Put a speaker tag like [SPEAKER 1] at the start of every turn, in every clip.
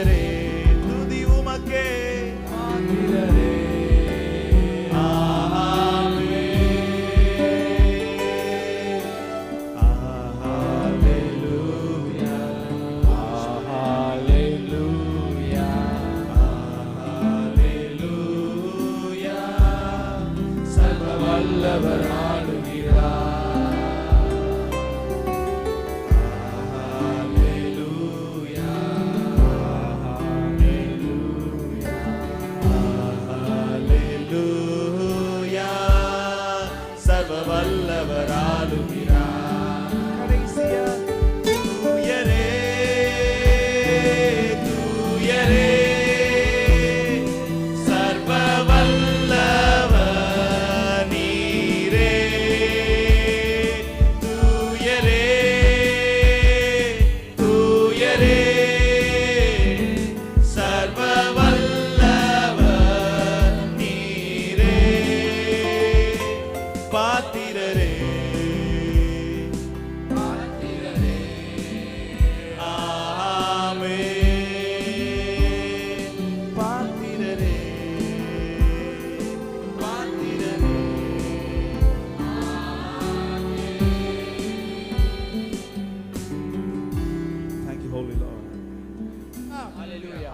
[SPEAKER 1] பாத்திரரே துதி உமக்கே பாத்திரரே.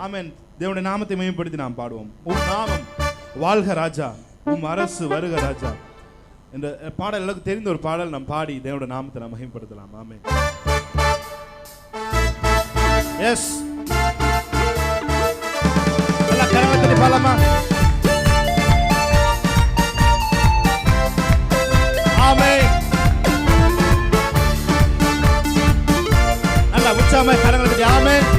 [SPEAKER 2] ஆமென். தேவனுடைய நாமத்தை மேம்படுத்தி நாம் பாடுவோம். உம் நாமம் வாழ்க ராஜா, உம் அரசு வருக ராஜா என்ற பாடல் எல்லாருக்கும் தெரிந்த ஒரு பாடல் நாம் பாடி தேவனுடைய நாமத்தை நாம் மகிமைப்படுத்தலாம். ஆமென். எஸ் எல்லா கரங்களை பாடலாமா? ஆமென். நல்லா உற்சாகமா கரங்களை தட்டி ஆமென்.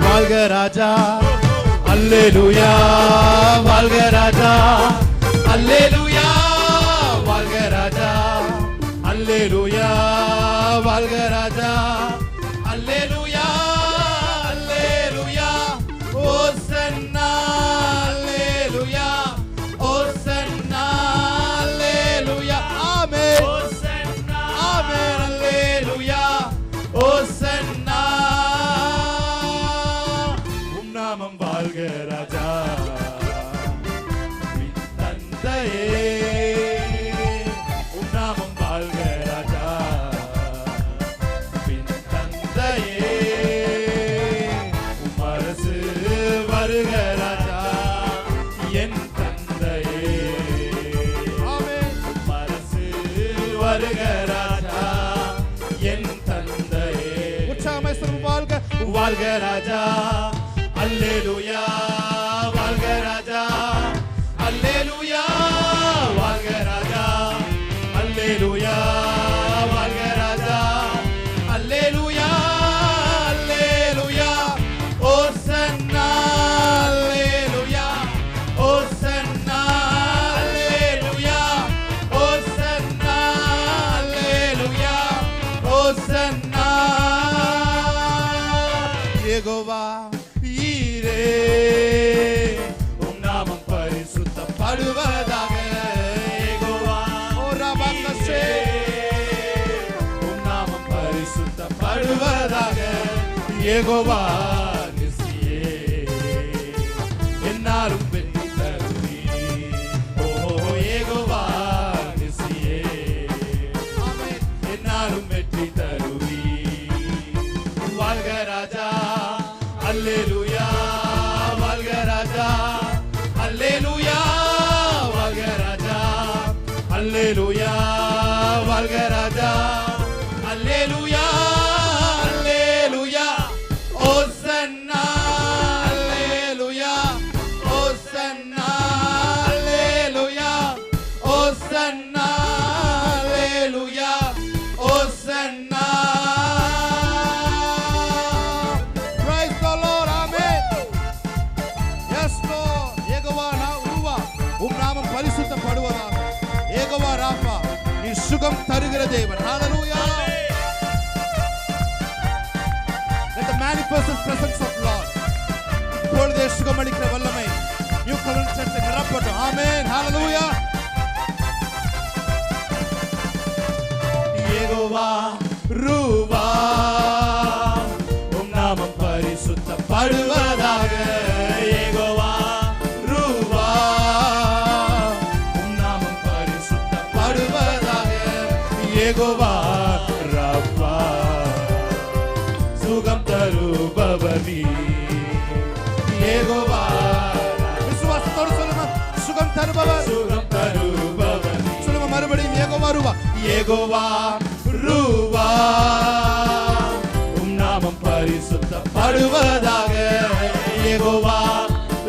[SPEAKER 2] வாழ்க ராஜா அல்லேலூயா, வாழ்க ராஜா அல்லேலூயா, வாழ்க ராஜா அல்லேலூயா, வாழ்க ராஜா அல்லேலூயா, அல்லேலூயா, ஓசன்னா அல்லேலூயா, ஓசன்னா அல்லேலூயா, ஆமென், ஓசன்னா ஆமென், அல்லேலூயா, ஓசன்னா. நாமம் வாழ்க ராஜா தந்தையே, உம் நாமம் வாழ்க ராஜா பின் தந்தையே, உம் அரசு வருக ராஜா என் தந்தையே, உம் அரசு வருக ராஜா என் தந்தையே. உற்சாகமாய் வாழ்க வாழ்க ராஜா அல்லேலூயா, வாழ்க ராஜா அல்லேலூயா, வாழ்க ராஜா அல்லேலூயா, வாழ்க ராஜா அல்லேலூயா, அல்லேலூயா, ஓசன்னா அல்லேலூயா, ஓசன்னா அல்லேலூயா, ஓசன்னா அல்லேலூயா, ஓசன்னா. யெகோவா உம் நாமம் பரிசுத்தப்படுவதாக, யெகோவா உம் நாமம் பரிசுத்தப்படுவதாக, யெகோவா நிசியே என்னாலும் வெற்றி தருவி, ஓ யெகோவா நிசியே என்னாலும் வெற்றி தருவி. வாழ்க ராஜா அல்லேலூயா, வாழ்க ராஜா அல்லேலூயா, வாழ்க ராஜா அல்லேலூயா, வாழ்க ராஜா அல்லேலூயா, அல்லேலூயா, ஓசன்னா அல்லேலூயா, ஓசன்னா அல்லேலூயா, ஓசன்னா அல்லேலூயா, ஓசன்னா. பரிசுத்தப்படுவதாக, யெகோவா ராஃபா நீ சுகம் தருகிற தேவன். ஹalleluya. Let the manifested presence of Lord இப்பொழுதே சுகமளிக்கிற வல்லமை நியூ கவர்னன்ட் சர்ச்சை நிரப்பட்டும். ஆமென். ஹalleluya. யெகோவா ரூவா
[SPEAKER 1] தருபவர் நீ யெகோவா.
[SPEAKER 2] விசுவாசத்தோடு சொல்லுங்க, சுகம் தருபவர்,
[SPEAKER 1] சுகம் தருபவர் நீ.
[SPEAKER 2] சொல்லுங்க மறுபடியும், யெகோவா ரூவா,
[SPEAKER 1] யெகோவா ரூவா. உம் நாமம் பரிசுத்தப்படுவதாக. யெகோவா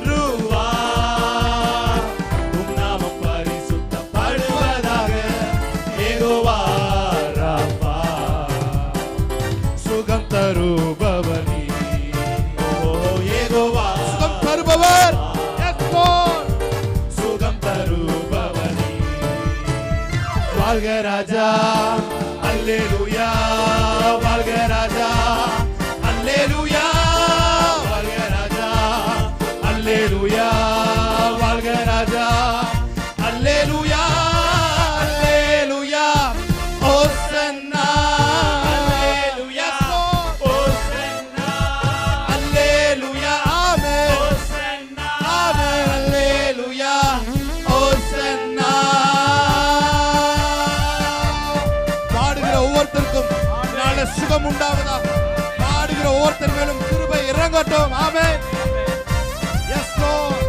[SPEAKER 1] ரூவா. உம் நாமம் பரிசுத்தப்படுவதாக. யெகோவா ராபா. சுகம் தருபவர் நீ. ஓ யெகோவா
[SPEAKER 2] சுகம் தருபவர். Yes, Lord.
[SPEAKER 1] சுகம் தருபவர் நீ. வாழ்க ராஜா, அல்லேலூயா. வாழ்க ராஜா, அல்லேலூயா. வாழ்க ராஜா, அல்லேலூயா. வாழ்க ராஜா, அல்லேலூயா. அல்லேலூயா. ஓசன்னா. அல்லேலூயா. ஓசன்னா. அல்லேலூயா.
[SPEAKER 2] ஆமென்.
[SPEAKER 1] ஓசன்னா.
[SPEAKER 2] ஆமென்.
[SPEAKER 1] அல்லேலூயா. ஓசன்னா.
[SPEAKER 2] பாடுகிற ஒவ்வொருத்தருக்கும் நல்ல சுகம் உண்டாவதா. பாடுகிற ஒவ்வொருத்தர் மேலும் கிருபை இறங்கட்டும். ஆமென். Yes, Lord.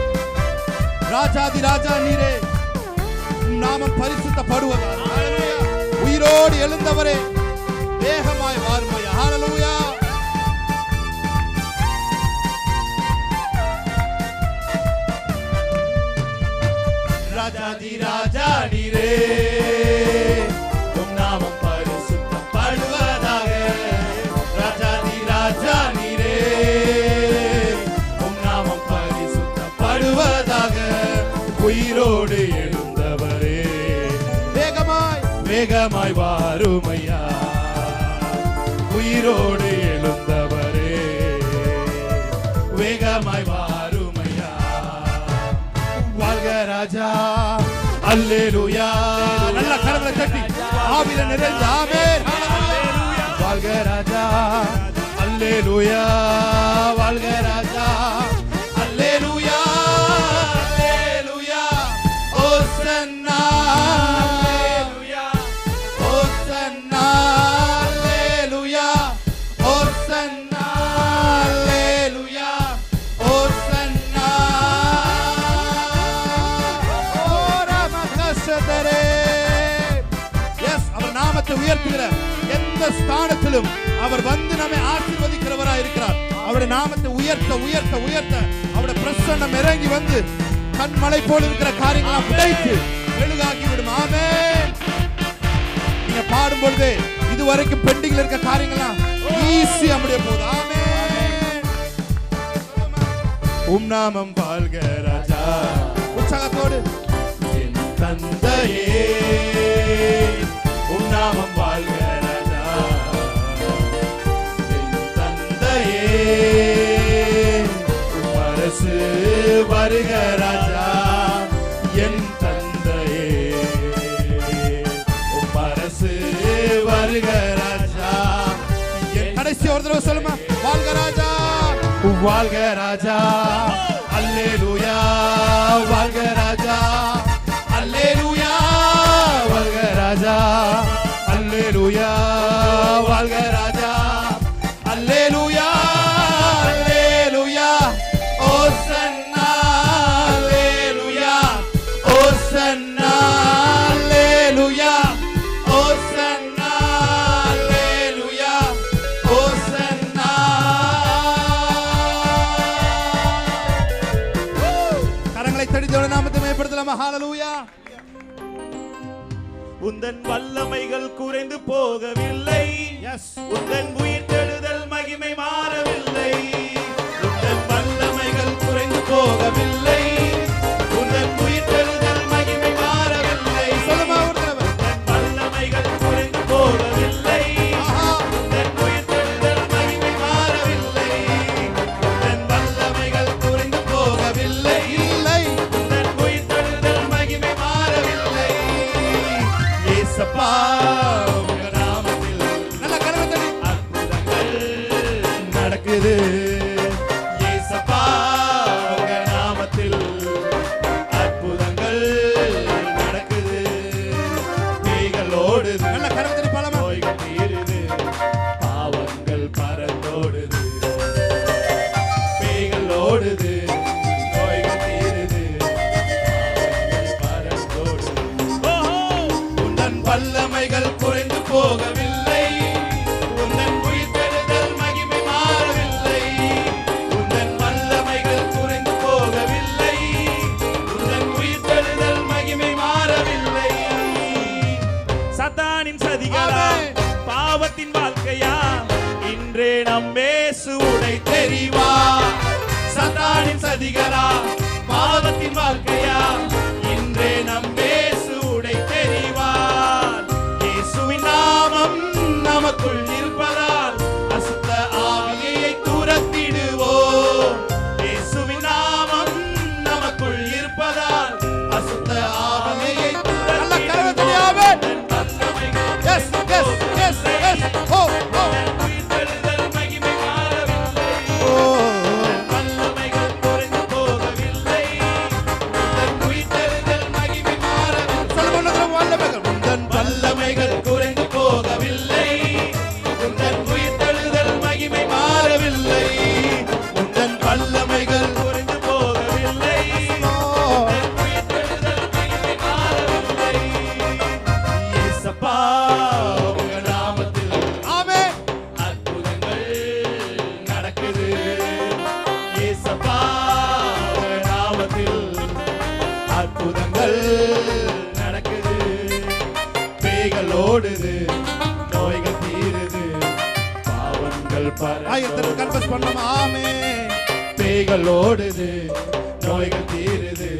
[SPEAKER 2] ராஜாதி ராஜா நீரே, உம் நாமம் பரிசுத்தப்படுவதா. ஹalleluya. உயிரோடு எழுந்தவரே, வேகமாய் வாருமையா. ஹalleluya.
[SPEAKER 1] ராஜாதி ராஜா நீரே, உம் நாமம் பரிசுத்தப்படுவதாக. ராஜாதி ராஜா நீரே, உம் நாமம் பரிசுத்தப்படுவதாக. உயிரோடு எழுந்தவரே,
[SPEAKER 2] வேகமாய்
[SPEAKER 1] வேகமாய் வாருமையா. உயிரோடு எழுந்தவரே, வேகமாய் வாருமையா. வாழ்க ராஜா, அல்லேலூயா.
[SPEAKER 2] நல்ல கரங்களை தட்டி ஆவியில நிறைந்த ஆமென்.
[SPEAKER 1] வாழ்க ராஜா, அல்லேலூயா. வாழ்க ராஜா, அல்லேலூயா. அல்லேலூயா. ஓசன்னா. அல்லேலூயா. ஓசன்னா. அல்லேலூயா. ஓசன்னா. அல்லேலூயா. ஓசன்னா.
[SPEAKER 2] எஸ், அவர் நாமத்தை உயர்த்துகிற எந்த ஸ்தானத்திலும் அவர் வந்து நம்மை ஆசீர்வதிக்கிறவராய் இருக்கிறார். அவருடைய நாமத்தை உயர்த்த உயர்த்த உயர்த்த அவருடைய பிரசன்னம் இறங்கி வந்து கண்மலை போல் இருக்கிற காரியங்களை உடைத்து மெழுகாக்கி விடும். ஆமென். நீங்க பாடும் பொழுது இதுவரைக்கும் பெண்டிங்ல இருக்க காரியங்கள்லாம் ஈஸியா முடிய போகுது. ஆமென்.
[SPEAKER 1] உம் நாமம் வாழ்க ராஜா.
[SPEAKER 2] உற்சாகத்தோடு
[SPEAKER 1] என் தந்தையே, உம் நாமம் வாழ்க ராஜா. என் தந்தையே, உம் அரசு வருக ராஜா. என் தந்தையே, உம் அரசு வருக ராஜா. என்
[SPEAKER 2] கடைசி ஒரு தடவை சொல்லுமா, வாழ்க ராஜா.
[SPEAKER 1] வாழ்க ராஜா, அல்லேலூயா. வாழ்க ராஜா, அல்லேலூயா. வாழ்க ராஜா, அல்லேலூயா. வாழ்க ராஜா, அல்லேலூயா. அல்லேலூயா. ஓசன்னா. அல்லேலூயா. ஓசன்னா. அல்லேலூயா. ஓசன்னா. அல்லேலூயா. ஓசன்னா.
[SPEAKER 2] கரங்களை தடித்தோட நாமத்தை மேம்படுத்தலாமா. ஹalleluya.
[SPEAKER 1] உந்தன் வல்லமைகள் குறைந்து போகவில்லை. உந்தன் உயிர்த்தெழுதல் மகிமை மாறவில்லை. உந்தன் வல்லமைகள் குறைந்து போகவில்லை. உந்தன் உயிர்த்தெழுதல் மகிமை மாறவில்லை.
[SPEAKER 2] சொல்லுமா ஒரு தடவை.
[SPEAKER 1] உந்தன் வல்லமைகள் குறைந்து போகவில்லை. உந்தன் உயிர்த்தெழுதல் மகிமை மாறவில்லை. உந்தன் வல்லமைகள் குறைந்து போகவில்லை.
[SPEAKER 2] இல்லை.
[SPEAKER 1] உந்தன் உயிர்த்தெழுதல் மகிமை மாறவில்லை. இயேசப்பா, உங்க நாமத்தில்
[SPEAKER 2] நல்ல கரங்களை தட்டி
[SPEAKER 1] அற்புதங்கள் நடக்குது. இயேசப்பா, உங்க நாமத்தில் அற்புதங்கள் நடக்குது. பேய்கள் ஓடுது,
[SPEAKER 2] நல்ல கரங்களை தட்டி பாடலாமா.
[SPEAKER 1] நோய்கள் தீருது, பாவங்கள் பறந்தோடுது. ஓடுது, நோய்கள் தீருது, பாவங்கள் பறந்தோடுது. உந்தன் வல்லமைகள் குறைந்து போகவில்லை, உந்தன் உயிர்த்தெழுதல் மகிமை மாறவில்லை. உந்தன் வல்லமைகள் குறைந்து போகவில்லை, உந்தன் உயிர்த்தெழுதல் மகிமை மாறவில்லை.
[SPEAKER 2] சத்தானின் சதிகளா, பாவத்தின் வாழ்க்கையா, இன்றே நம் இயேசு உடை
[SPEAKER 1] தெரிவா. சத்தானின் சதிகளா, பாவத்தின் வாழ்க்கையா, இன்றே நம் இயேசு உடை தெரிவார். இயேசுவின் நாமம் நமக்குள் இருப்பதால் அசுத்த ஆவியை துரத்திடுவோம். இயேசுவின் நாமம் நமக்குள் இருப்பதால் அசுத்த ஆவியை துரத்திடுவோம்.
[SPEAKER 2] எஸ் எஸ் எஸ் எஸ் ஓ ஓ
[SPEAKER 1] உயிர்த்தெழுதல் மகிமை மாறவில்லை, வல்லமைகள் குறைந்து போகவில்லை, உந்தன் உயிர்த்தெழுதல் மகிமை மாறவில்லை.
[SPEAKER 2] சொல்லுங்க வல்லமைகள்
[SPEAKER 1] உந்தன் வல்லமைகள் குறைந்து போகவில்லை, உந்தன் உயிர்த்தெழுதல் மகிமை மாறவில்லை. உந்தன் வல்லமைகள் குறைந்து போகவில்லை, உந்தன் உயிர்த்தெழுதல் மகிமை மாறவில்லை. இயேசப்பா உங்க நாமத்தில்
[SPEAKER 2] ஆமென்.
[SPEAKER 1] அற்புதங்கள் நடக்குது. இயேசப்பா உங்க நாமத்தில் அற்புதங்கள் நடக்குது. பேய்கள் ஓடுது, நோய்கள் தீருது, பாவங்கள்
[SPEAKER 2] ஆயத்தர்
[SPEAKER 1] பறந்து.
[SPEAKER 2] கன்ஃபஸ் பண்ணலாம். ஆமென்.
[SPEAKER 1] பேய்கள் ஓடுது, நோய்கள் தீருது,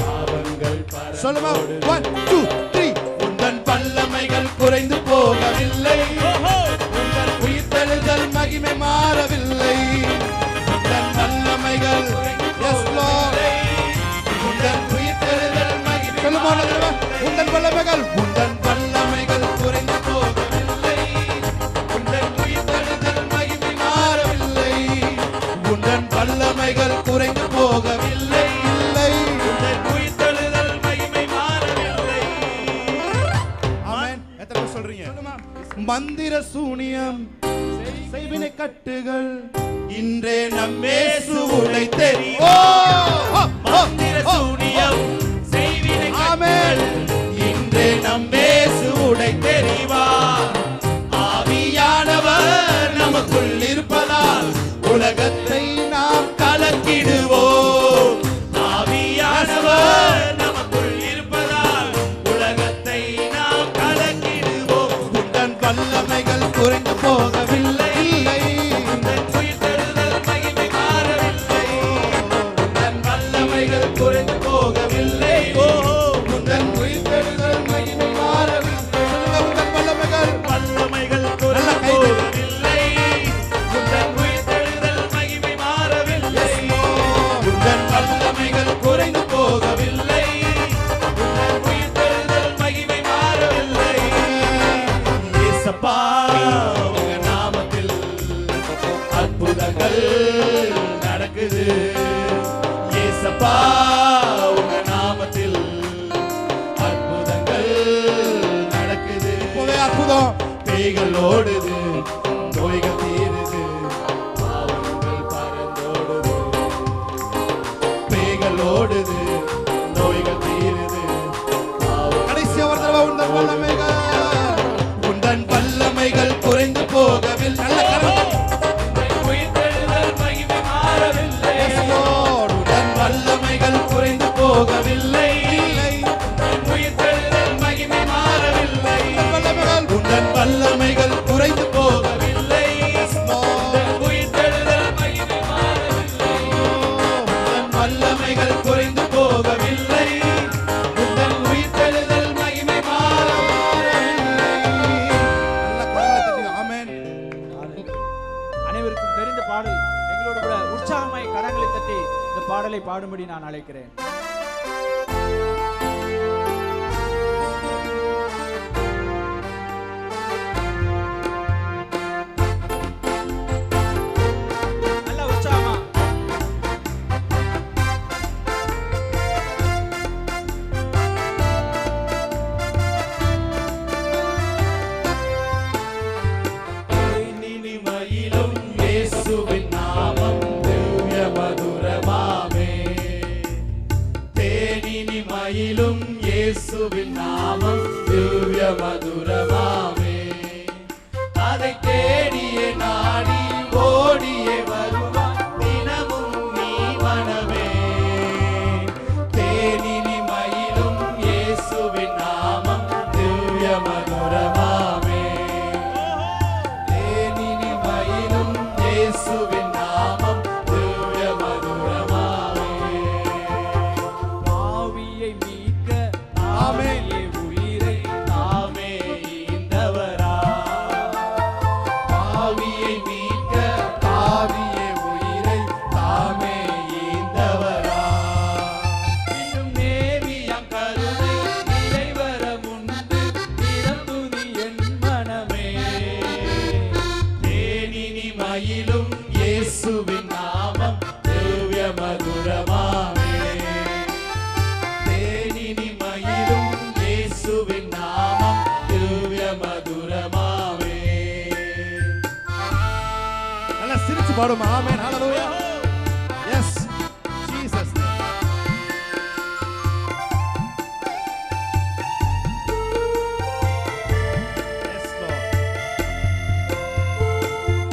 [SPEAKER 1] பாவங்கள்
[SPEAKER 2] சொல்லுமா
[SPEAKER 1] பறந்து.
[SPEAKER 2] 1 2 3
[SPEAKER 1] உந்தன் வல்லமைகள் குறைந்து போகவில்லை, உந்தன் உயிர்த்தெழுதல் மகிமை மாறவில்லை. உந்தன் வல்லமைகள்
[SPEAKER 2] எஸ் லார்ட்.
[SPEAKER 1] உந்தன் உயிர்த்தெழுதல் மகிமை
[SPEAKER 2] சொல்லுமா உந்தன் வல்லமைகள்
[SPEAKER 1] உந்தன் வல்லமைகள் குறைந்து போகவில்லை, உந்தன் உயிர்த்தெழுதல் மகிமை மாறவில்லை. உந்தன் வல்லமைகள் குறைந்து போகவில்லை, உந்தன் உயிர்த்தெழுதல் மகிமை மாறவில்லை.
[SPEAKER 2] ஆமென். எத்தனை பேர் சொல்றீங்க? மந்திர சூனியம் செய்வினை கட்டுகள்
[SPEAKER 1] இன்றே நம் இயேசு உடை
[SPEAKER 2] ஓ
[SPEAKER 1] தெரியும். மந்திர சூனியம் செய்வினை
[SPEAKER 2] ஆமென்.
[SPEAKER 1] இன்றே நம் இயேசு உடை தெரிவார். ஆவியானவர் நமக்குள் இருப்பதால் உலகத்தை நாம் கலக்கிடுவோம். ஆவியானவர் நமக்குள் இருப்பதால் உலகத்தை நாம் கலக்கிடுவோம். உந்தன் வல்லமைகள் குறைந்து போகவில்லை, உந்தன் உயிர்த்தெழுதல் மகிமை மாறவில்லை. உந்தன் வல்லமைகள் குறைந்து போகவில்லை, உந்தன் உயிர்த்தெழுதல் மகிமை மாறவில்லை.
[SPEAKER 2] உந்தன் வல்லமைகள்
[SPEAKER 1] வல்லமைகள் குறைந்து போகவில்லை, உந்தன் உயிர்த்தெழுதல் மகிமை மாறவில்லை. உந்தன் வல்லமைகள் குறைந்து போகவில்லை, உந்தன் உயிர்த்தெழுதல் மகிமை மாறவில்லை. இயேசப்பா உங்க நாமத்தில் அற்புதங்கள் நடக்குது. இயேசப்பா உங்க நாமத்தில் அற்புதங்கள் நடக்குது.
[SPEAKER 2] இப்போவே அற்புதம்.
[SPEAKER 1] பேய்கள் ஓடுது, நோய்கள் தீருது, பாவங்கள் பறந்தோடுது. பேய்கள் ஓடுது, நோய்கள் தீருது, பாவங்கள்
[SPEAKER 2] கடைசி ஒரு தடவை உந்தன் வல்லமைகள்
[SPEAKER 1] உந்தன் வல்லமைகள் குறைந்து போகவில்லை.
[SPEAKER 2] நல்ல கரம்.
[SPEAKER 1] உந்தன் உயிர்த்தெழுதல் மகிமை மாறவில்லை.
[SPEAKER 2] Yes Lord.
[SPEAKER 1] உந்தன் வல்லமைகள் குறைந்து போகவில்லை, உந்தன் உயிர்த்தெழுதல் மகிமை மாறவில்லை.
[SPEAKER 2] வல்லமைகள்
[SPEAKER 1] உந்தன் வல்லமைகள் குறைந்து போகவில்லை,
[SPEAKER 2] எஸ் லார்ட்.
[SPEAKER 1] உந்தன் உயிர்த்தெழுதல் மகிமை மாறவில்லை. உந்தன் வல்லமைகள் குறைந்து போகவில்லை, உந்தன் உயிர்த்தெழுதல் மகிமை மாறவில்லை.
[SPEAKER 2] நல்ல கரங்களை தட்டி ஆமென்.
[SPEAKER 3] அனைவருக்கும் தெரிந்த பாடல். எங்களோடு கூட உற்சாகமாய் கரங்களை தட்டி இந்த பாடலை பாடும்படி நான் அழைக்கிறேன். நல்ல உற்சாகமா.
[SPEAKER 1] நினிமையிலும் இயேசுவின் நாமம் திவ்ய மதுர இயேசுவின் நாமம் திவ்ய மதுரமாமே. அதை தேடியே நாடி ஓடியே வருவான் தினமும் நீ மனமே. தேனினி மயிலும் இயேசுவின் நாமம் திவ்ய மதுரமாமே. தேனினி மயிலும் இயேசுவின் நாமம் திவ்ய மதுரமாமே.
[SPEAKER 3] பாவியை மீட்க
[SPEAKER 1] ஆமென். உயிரை தாமே ஈந்தவரா. பாவியை மீட்க பாவியே உயிரை தாமே ஈந்தவரா. இன்னும் நேமியம் கருணை நிறைவரமுண்டு நிரம்புதி என் மனமே. தேனினி மயிலும் இயேசுவின் நாமம் திவ்ய மதுரமாமே. தேனினி மயிலும் இயேசுவின் நாமம் திவ்ய மதுரமாமே.
[SPEAKER 2] நல்லா சிரிச்சு பாடுமா? ஆமென். Hallelujah. Yes Jesus. Yes Lord.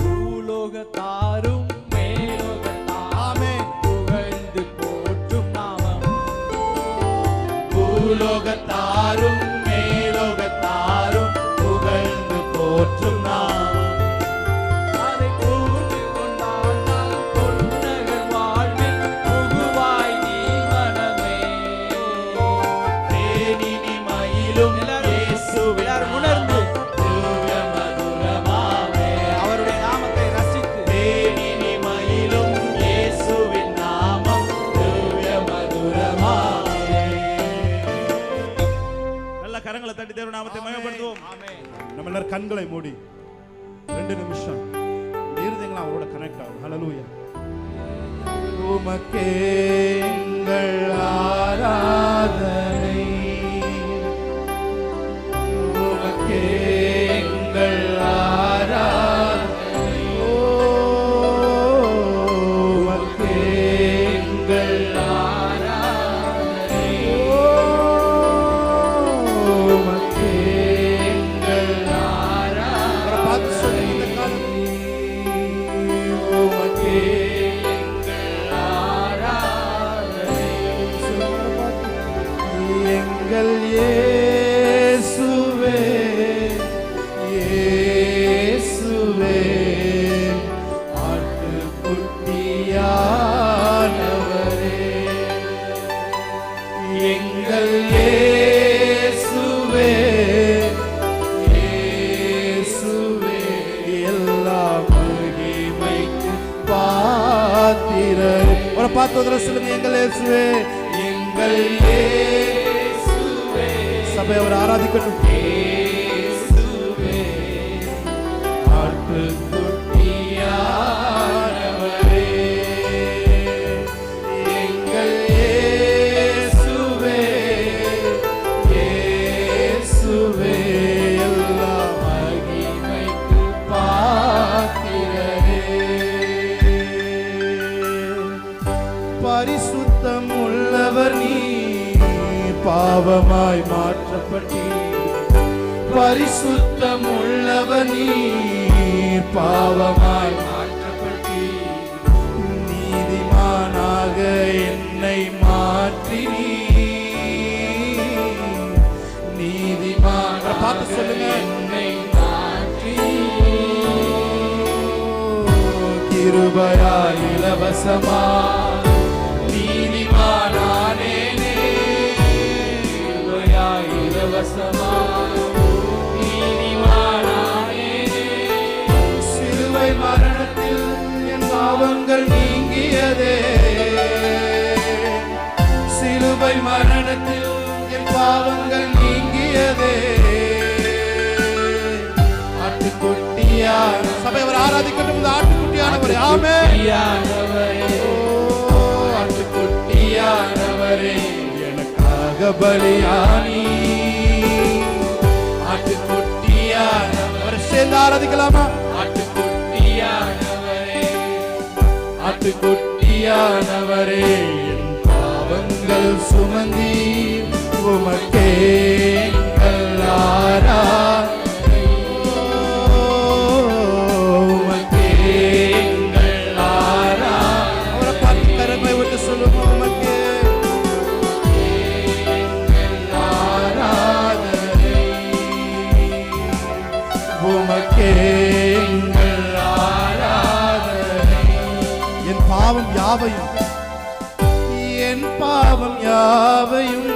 [SPEAKER 3] பூலோகத்தாரும் மேலோகத்தாரும்
[SPEAKER 2] ஆமென்.
[SPEAKER 3] புகழ்ந்து போற்றும் நாமம்.
[SPEAKER 1] பூலோகத்தாரும் மேலோகத்தாரும் புகழ்ந்து போற்றும் நாமம்.
[SPEAKER 3] அதை கூண்டு கொண்டாடினால் பொன்னகர் வாழ்வில் புகுவாய் நீ மனமே.
[SPEAKER 1] தேனினி மயிலும்
[SPEAKER 3] எல்லாரும்
[SPEAKER 1] இயேசுவின்
[SPEAKER 3] எல்லாரும் உணர்ந்து
[SPEAKER 1] திவ்ய மதுரமாமே.
[SPEAKER 3] அவருடைய நாமத்தை ரசித்து
[SPEAKER 1] தேனினி மயிலும் இயேசுவின் நாமம் திவ்ய மதுரமாமே.
[SPEAKER 2] நல்ல கரங்களை தட்டி தேவ நாமத்தை மகிமைப்படுத்துவோம்.
[SPEAKER 3] ஆமென்.
[SPEAKER 2] நம்ம எல்லாரும் கண்களை மூடி 2 நிமிஷம் இந்த இருதயங்களை அவரோட கனெக்ட் ஆகும். ஹalleluya.
[SPEAKER 1] உமக்கே எங்கள் ஆராதனை. உமக்கே எங்கள் ஆராதனை. உமக்கே எங்கள் ஆராதனை. உமக்கே எங்கள்
[SPEAKER 2] அவரை பார்த்து சொல்லி இந்த காலம்
[SPEAKER 1] உமக்கே எங்கள் ஆராதனை. எங்கள் இயேசுவே இயேசுவே ஆட்டுக்குட்டியானவரே. எங்கள் இயேசுவே இயேசுவே எல்லா மகிமைக்கு பாத்திரரே.
[SPEAKER 2] அவரை பார்த்து ஒரு தடவை சொல்லுங்க, எங்கள் இயேசுவே.
[SPEAKER 1] எங்கள் இயேசுவே
[SPEAKER 2] சபை அவரை ஆராதிக்கட்டும்.
[SPEAKER 1] இயேசுவே ஆட்டுக்குட்டியானவரே. எங்கள் இயேசுவே இயேசுவே எல்லா மகிமைக்கு பாத்திரரே. பரிசுத்தம் உள்ளவர் நீ பாவமாய் மாற்றப்பட்டீர். பரிசுத்தம் உள்ளவர் நீ பாவமாய் மாற்றப்பட்டீர். நீதிமானாக என்னை மாற்றினீர். நீதிமானாக
[SPEAKER 2] பார்த்து சொல்லுங்க.
[SPEAKER 1] என்னை மாற்றினீர். கிருபையாய் இலவசமாய் நீதிமானானேனே. கிருபையாய் இலவசமாய் நீதிமானானேனே. சிலுவை மரணத்தில் என் பாவங்கள் நீங்கியதே. சிலுவை மரணத்தில் என் பாவங்கள் நீங்கியதே. ஆட்டுக்குட்டியான
[SPEAKER 2] சபை அவரை ஆராதிக்கட்டும். இந்த ஆட்டுக்குட்டியானவரே. ஆமென்.
[SPEAKER 1] ஆட்டுக்குட்டியானவரே எனக்காக பலியானி. ஆட்டுக்குட்டியானவரே
[SPEAKER 2] அவரை சேர்ந்து ஆராதிக்கலாமா?
[SPEAKER 1] ஆட்டுக்குட்டியானவரே ஆட்டுக்குட்டியானவரே என் பாவங்கள் சுமந்தீர். உமக்கே எங்கள் ஆராதனை. உமக்கே எங்கள் ஆராதனை.
[SPEAKER 2] அவரை பார்த்து கரங்களை விட்டு சொல்லுங்க, உமக்கே
[SPEAKER 1] ஆராதனை. உமக்கே எங்கள் ஆராதனை.
[SPEAKER 2] என் பாவம் யாவையும்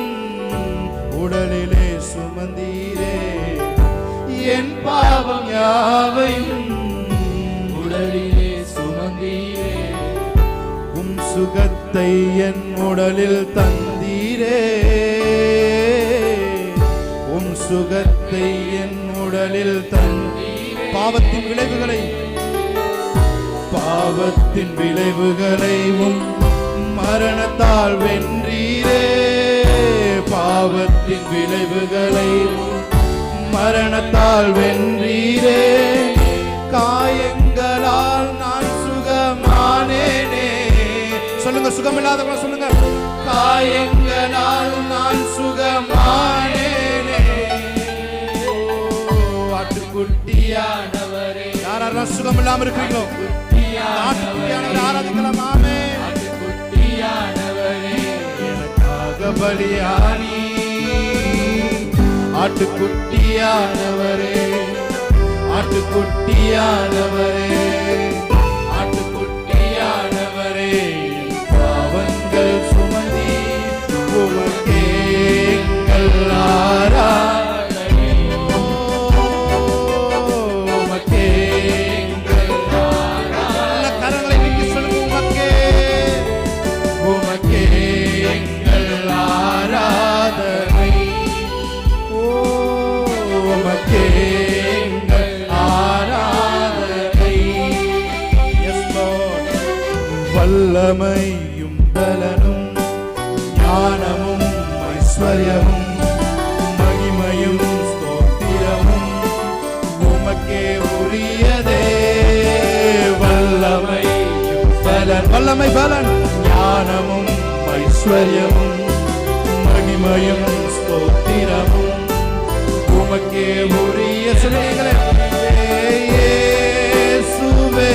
[SPEAKER 2] உடலிலே சுமந்தீரே.
[SPEAKER 1] என் பாவம் யாவையும் உடலிலே சுமந்தீரே.
[SPEAKER 2] உம் சுகத்தை என் உடலில் தந்தீரே. உம் சுகத்தை என் உடலில் தந்தீரே. பாவத்தின் விளைவுகளை உம் மரணத்தால் வென்றீரே. பாவத்தின் விளைவுகளை மரணத்தால் வென்றீரே. காயங்களால் நான் சுகமானேனே. சொல்லுங்க, சுகமில்லாதவங்க சொல்லுங்க.
[SPEAKER 1] காயங்களால் நான் சுகமானேனே. ஆட்டுக்குட்டியானவரே,
[SPEAKER 2] யாரெல்லாம் சுகம் இல்லாம இருக்கிறீங்களோ ஆட்டுக்குட்டியானவரை ஆராதிக்கலாம். ஆமே.
[SPEAKER 1] ஆட்டுக்குட்டியானவரே, எனக்காக பலியானி. ஆட்டுக்குட்டியானவரே, ஆட்டுக்குட்டியானவரே, ஆட்டுக்குட்டியானவரே, பாவங்கள் சுமந்தி உமக்கே எங்கள் ஆராதனை. உமக்கே எங்கள் ஆராதனை.
[SPEAKER 2] கரங்களை நீக்கி சொல்லுங்க, உமக்கே
[SPEAKER 1] உமக்கே எங்கள் ஆராதனை. உமக்கே எங்கள் ஆராதனை.
[SPEAKER 2] Yes, Lord. வல்லமையும் பலனும் ஞானமும் ஐஸ்வர்யமும் மகிமையும் ஸ்தோத்திரமும் உமக்கே உரியதே.
[SPEAKER 1] வல்லமையும் பலன்,
[SPEAKER 2] வல்லமை பலன்
[SPEAKER 1] ஞானமும் ஐஸ்வர்யமும் மகிமையும் ஸ்தோத்திரமும் உமக்கே உரிய.
[SPEAKER 2] சொல்லுங்களே, இயேசுவே